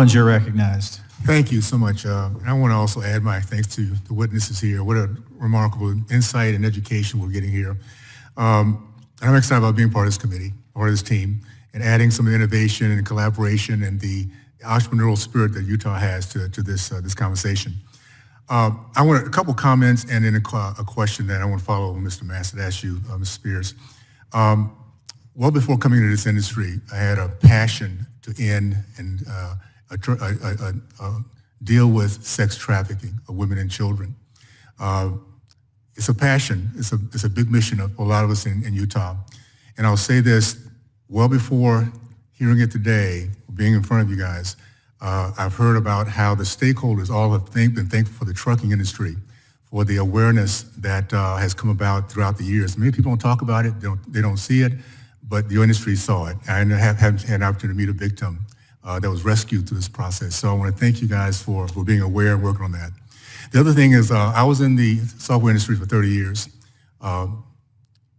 Owens, you're recognized. Thank you so much. And I want to also add my thanks to the witnesses here. What a remarkable insight and education we're getting here. And I'm excited about being part of this committee, part of this team, and adding some innovation and collaboration and the entrepreneurial spirit that Utah has to this conversation. I want a couple comments and then a question that I want to follow on Mr. Mass that asked you, Mr. Spears. Well before coming into this industry, I had a passion to end and deal with sex trafficking of women and children. It's a passion. It's a big mission of a lot of us in Utah. And I'll say this, well before hearing it today, being in front of you guys, I've heard about how the stakeholders all have been thankful for the trucking industry, for the awareness that has come about throughout the years. Many people don't talk about it, they don't see it, but the industry saw it. And I have had an opportunity to meet a victim that was rescued through this process. So I want to thank you guys for being aware and working on that. The other thing is I was in the software industry for 30 years. And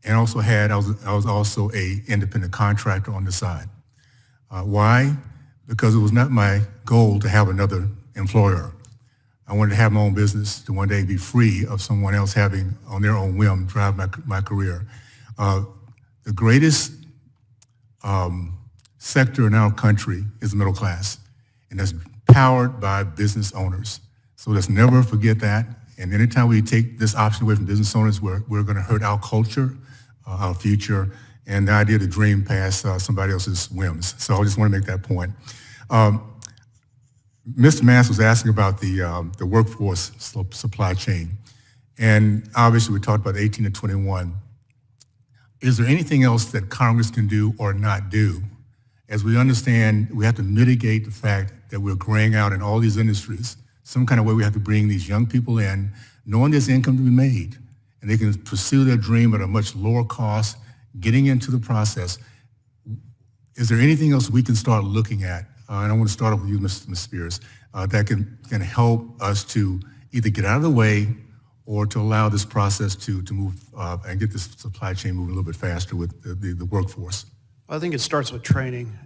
I was also a independent contractor on the side. Why? Because it was not my goal to have another employer. I wanted to have my own business, to one day be free of someone else having, on their own whim, drive my career. The greatest sector in our country is the middle class, and that's powered by business owners. So let's never forget that. And anytime we take this option away from business owners, we're going to hurt our culture, our future, and the idea to dream past somebody else's whims. So I just want to make that point. Mr. Mass was asking about the workforce supply chain. And obviously we talked about 18 to 21. Is there anything else that Congress can do or not do? As we understand, we have to mitigate the fact that we're graying out in all these industries. Some kind of way we have to bring these young people in, knowing there's income to be made, and they can pursue their dream at a much lower cost, getting into the process. Is there anything else we can start looking at? And I want to start off with you, Ms. Spears, that can help us to either get out of the way or to allow this process to move and get this supply chain moving a little bit faster with the workforce. Well, I think it starts with training.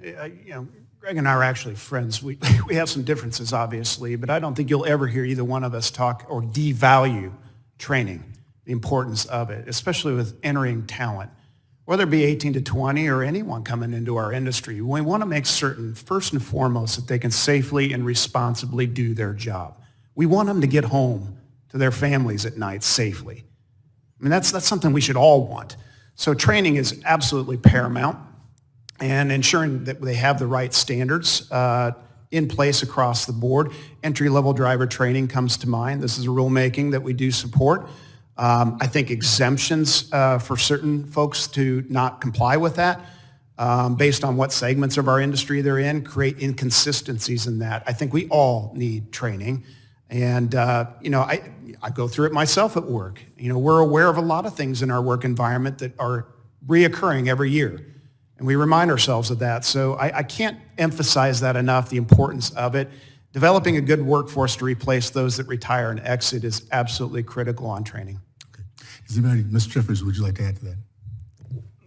Greg and I are actually friends. We have some differences, obviously, but I don't think you'll ever hear either one of us talk or devalue training, the importance of it, especially with entering talent. Whether it be 18 to 20 or anyone coming into our industry, we want to make certain, first and foremost, that they can safely and responsibly do their job. We want them to get home to their families at night safely. I mean, that's something we should all want. So training is absolutely paramount, and ensuring that they have the right standards in place across the board. Entry-level driver training comes to mind. This is a rulemaking that we do support. I think exemptions for certain folks to not comply with that based on what segments of our industry they're in create inconsistencies in that. I think we all need training. And, I go through it myself at work. We're aware of a lot of things in our work environment that are reoccurring every year. And we remind ourselves of that. So I can't emphasize that enough, the importance of it. Developing a good workforce to replace those that retire and exit is absolutely critical on training. Okay. Does anybody, Mr. Jeffers, would you like to add to that?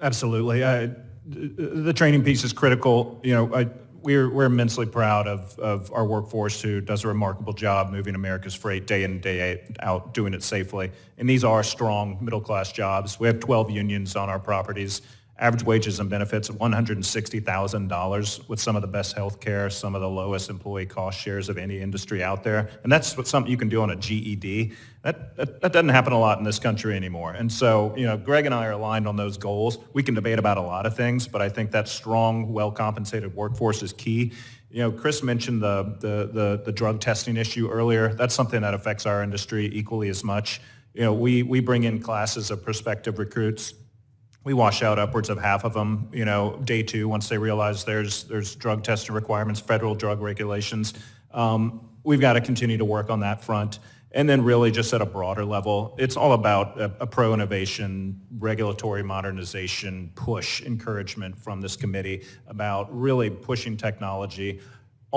Absolutely. The training piece is critical. We're immensely proud of our workforce who does a remarkable job moving America's freight day in and day out, doing it safely. And these are strong middle-class jobs. We have 12 unions on our properties. Average wages and benefits of $160,000 with some of the best health care, some of the lowest employee cost shares of any industry out there. And that's something you can do on a GED. That doesn't happen a lot in this country anymore. And so, Greg and I are aligned on those goals. We can debate about a lot of things, but I think that strong, well-compensated workforce is key. Chris mentioned the drug testing issue earlier. That's something that affects our industry equally as much. We bring in classes of prospective recruits. We wash out upwards of half of them, day two, once they realize there's drug testing requirements, federal drug regulations. We've got to continue to work on that front. And then really just at a broader level, it's all about a pro-innovation, regulatory modernization push, encouragement from this committee about really pushing technology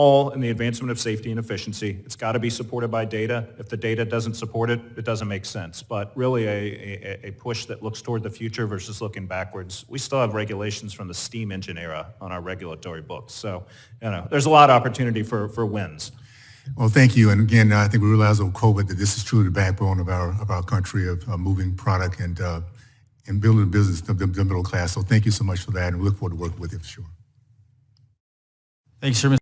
all in the advancement of safety and efficiency. It's got to be supported by data. If the data doesn't support it, it doesn't make sense. But really a push that looks toward the future versus looking backwards. We still have regulations from the steam engine era on our regulatory books. So, there's a lot of opportunity for wins. Well, thank you. And again, I think we realize on COVID that this is truly the backbone of our country, of moving product and building a business, the middle class. So thank you so much for that, and we look forward to working with you for sure. Thanks, sir.